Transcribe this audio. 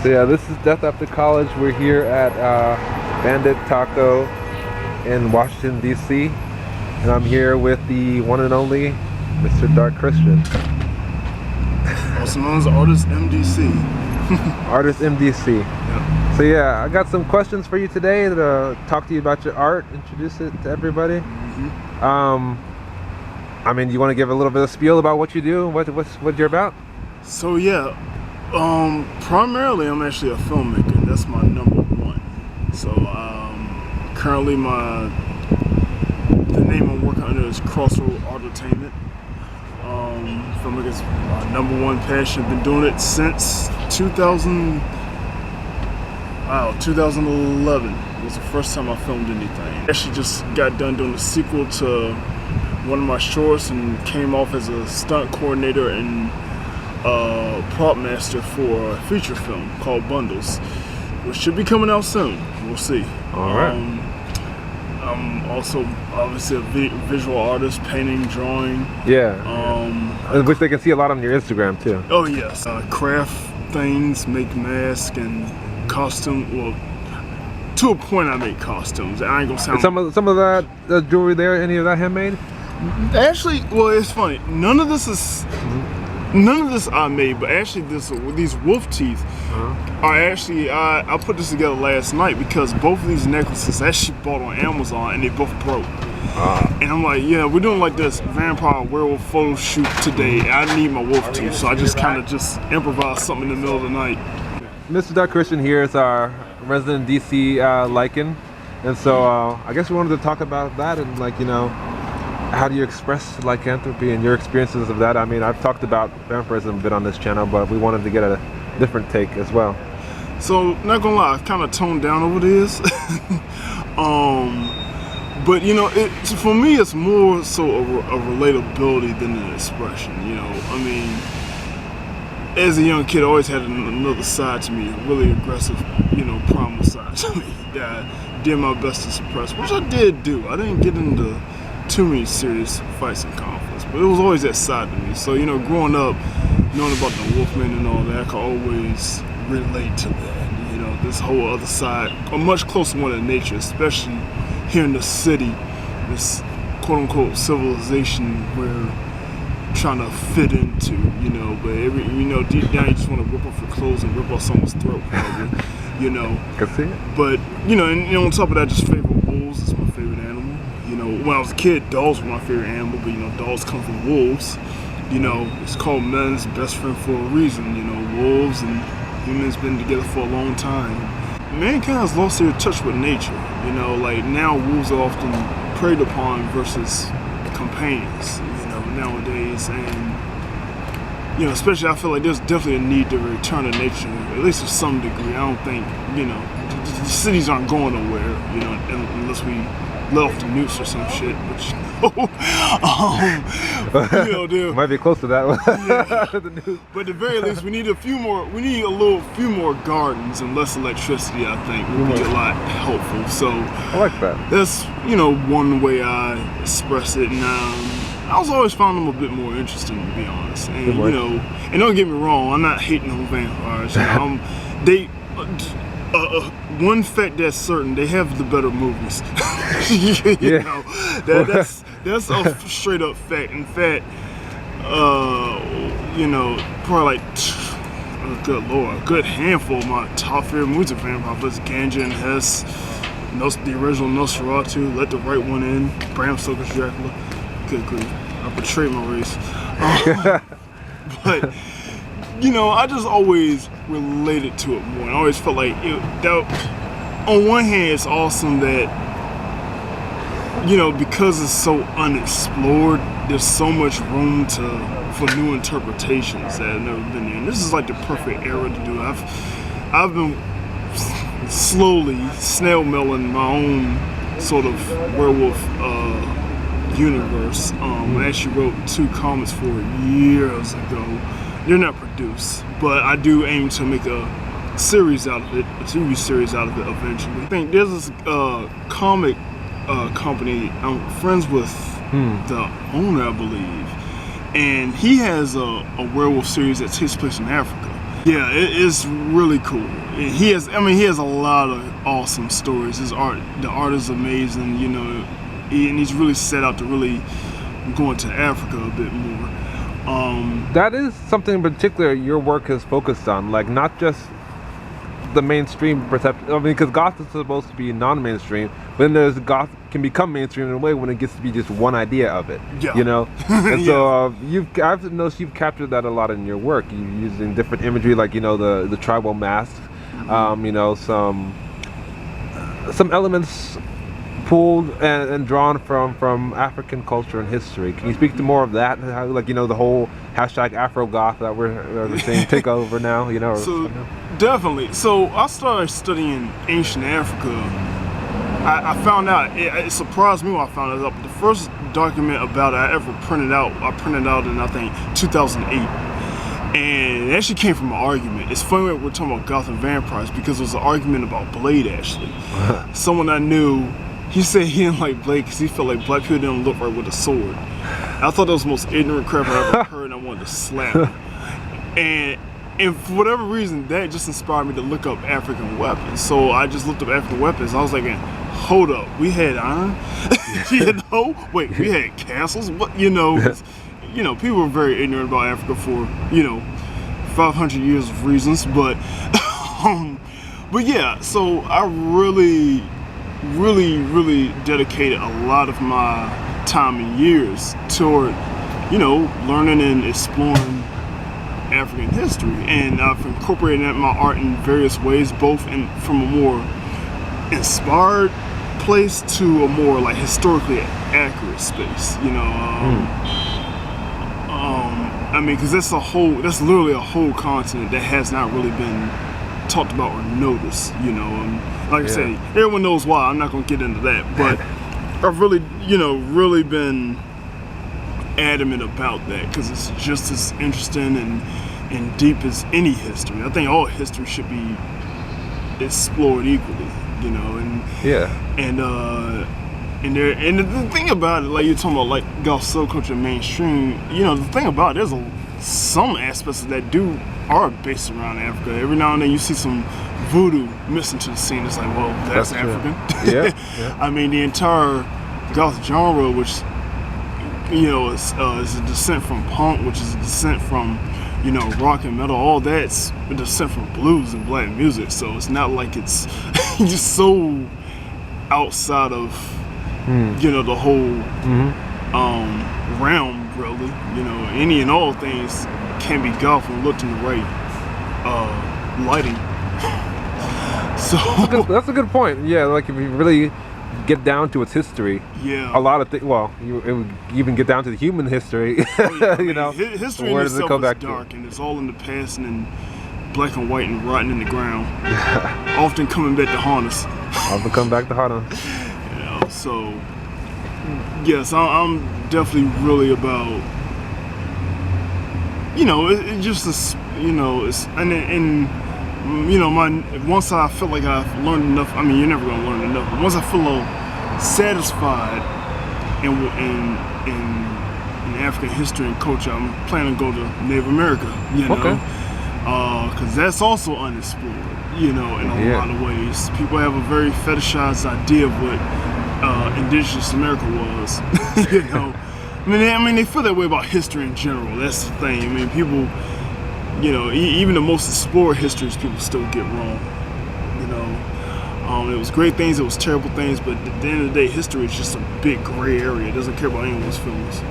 So yeah, this is Death After College. We're here at Bandit Taco in Washington, D.C. And I'm here with the one and only MrDarkchristian. Also known as Artist MDC. Artist MDC. Yeah. So yeah, I got some questions for you today to talk to you about your art, introduce it to everybody. I mean, you want to give a little bit of spiel about what you do, what you're about? So yeah, primarily I'm actually a filmmaker. That's my number one. So currently the name I'm working under is Crossroad Entertainment. Filmmaker's my number one passion. Been doing it since 2011 was the first time I filmed anything. Actually just got done doing a sequel to one of my shorts and came off as a stunt coordinator and prop master for a feature film called Bundles, which should be coming out soon. We'll see. All right. I'm also obviously a visual artist, painting, drawing. Yeah. Which they can see a lot on your Instagram too. Oh yes. Craft things, make masks and costume. Well, to a point I make costumes. I ain't gonna sound. Some of that jewelry there, any of that handmade? Actually, well, it's funny. None of this I made, but actually these wolf teeth are actually, I put this together last night because both of these necklaces I actually bought on Amazon and they both broke. And I'm like, yeah, we're doing like this vampire werewolf photo shoot today. I need my wolf teeth, so I just kind of just improvised something in the middle of the night. MrDarkchristian here is our resident DC Lycan, and so I guess we wanted to talk about that and, like, you know, how do you express lycanthropy and your experiences of that? I mean, I've talked about vampirism a bit on this channel, but we wanted to get a different take as well. So, not gonna lie, I've kind of toned down over this. But you know, for me, it's more so a relatability than an expression. You know, I mean, as a young kid, I always had another side to me, a really aggressive, you know, primal side to me that I did my best to suppress, which I did do. I didn't get into too many serious fights and conflicts, but it was always that side to me. So, you know, growing up, knowing about the Wolfman and all that, I could always relate to that. You know, this whole other side, a much closer one to nature, especially here in the city, this quote-unquote civilization we're trying to fit into, you know, but deep down you just want to rip off your clothes and rip off someone's throat, probably, you know. Can see it. But, you know, and on top of that, just favorite wolves is my favorite animal. You know, when I was a kid, dogs were my favorite animal, but, you know, dogs come from wolves. You know, it's called man's best friend for a reason. You know, wolves and humans been together for a long time. Mankind has lost their touch with nature. You know, like now wolves are often preyed upon versus companions, you know, nowadays. And, you know, especially I feel like there's definitely a need to return to nature, at least to some degree. I don't think, you know, the cities aren't going nowhere, you know, unless we let off the nukes or some shit, which, you know, dude. Might be close to that one. Yeah. But at the very least, we need a few more gardens and less electricity, I think, would be a lot helpful. So I like that. That's, you know, one way I express it. And I was always found them a bit more interesting, to be honest. And, you know, and don't get me wrong, I'm not hating on vampires. You know, one fact that's certain, they have the better movies. You know, that's a straight up fact. In fact, you know, probably like, good lord, a good handful of my top favorite movies of vampires: Ganja and Hess, the original Nosferatu, Let the Right One In, Bram Stoker's Dracula. Good grief, I betrayed my race. But you know, I just always related to it more. I always felt like on one hand, it's awesome that, you know, because it's so unexplored, there's so much room for new interpretations that have never been there. And this is like the perfect era to do it. I've been slowly snail-mailing my own sort of werewolf universe. I actually wrote 2 comics for it years ago. They're not produced, but I do aim to make a series out of it, a TV series out of it eventually. I think there's this comic company I'm friends with the owner, I believe, and he has a werewolf series that takes place in Africa. Yeah, it is really cool. He has a lot of awesome stories. The art is amazing, you know, and he's really set out to really go into Africa a bit more. That is something in particular your work is focused on, like not just the mainstream perception. I mean, because goth is supposed to be non-mainstream, but then there's goth can become mainstream in a way when it gets to be just one idea of it. Yeah. You know, and so Yeah. I've noticed you've captured that a lot in your work. You using different imagery, like you know the tribal masks, you know some elements pulled and drawn from African culture and history. Can you speak to more of that? How, like you know the whole hashtag AfroGoth that we're saying take over now. You know. So definitely. So I started studying ancient Africa. I found out, it surprised me when I found out. The first document about it I ever printed out in I think 2008. And it actually came from an argument. It's funny that we're talking about goth and vampires because it was an argument about Blade actually. Someone I knew, he said he didn't like Blade because he felt like black people didn't look right with a sword. I thought that was the most ignorant crap I ever heard, and I wanted to slap him. And for whatever reason, that just inspired me to look up African weapons. So I just looked up African weapons. I was like, hold up, we had iron? You know? Wait, we had castles? What? You know, people were very ignorant about Africa for, 500 years of reasons. But yeah, so I really dedicated a lot of my time and years toward, learning and exploring African history, and I've incorporated that in my art in various ways, both from a more inspired place to a more like historically accurate space. I mean, because that's literally a whole continent that has not really been talked about or noticed. And like I said, everyone knows why. I'm not gonna get into that, but I've really been adamant about that because it's just as interesting and deep as any history. I think all history should be explored equally, and the thing about it, like you're talking about, like goth subculture mainstream, the thing about it, there's some aspects of that are based around Africa. Every now and then you see some voodoo missing to the scene. It's like, well, that's African. Yeah. I mean, the entire goth genre, which is a descent from punk, which is a descent from rock and metal. All that's a descent from blues and black music. So it's not like it's just so outside of the whole realm, really. Any and all things can be goth when looked in the right lighting. So that's a good point. Yeah, like if you really get down to its history, a lot of things. Well, it would even get down to the human history. History where in does it itself go is back dark, to? and it's all in the past and in black and white and rotting in the ground. Often coming back to haunt us. I'll come back to haunt us. So yes, I'm definitely really about it just is, it's once I feel like I've learned enough. I mean, you're never gonna learn enough, but once I feel satisfied in African history and culture, I'm planning to go to Native America, because that's also unexplored, in a lot of ways. People have a very fetishized idea of what indigenous America was, I mean, they feel that way about history in general. That's the thing. I mean, people, even the most explored histories, people still get wrong. It was great things, it was terrible things, but at the end of the day, history is just a big gray area. It doesn't care about anyone's feelings.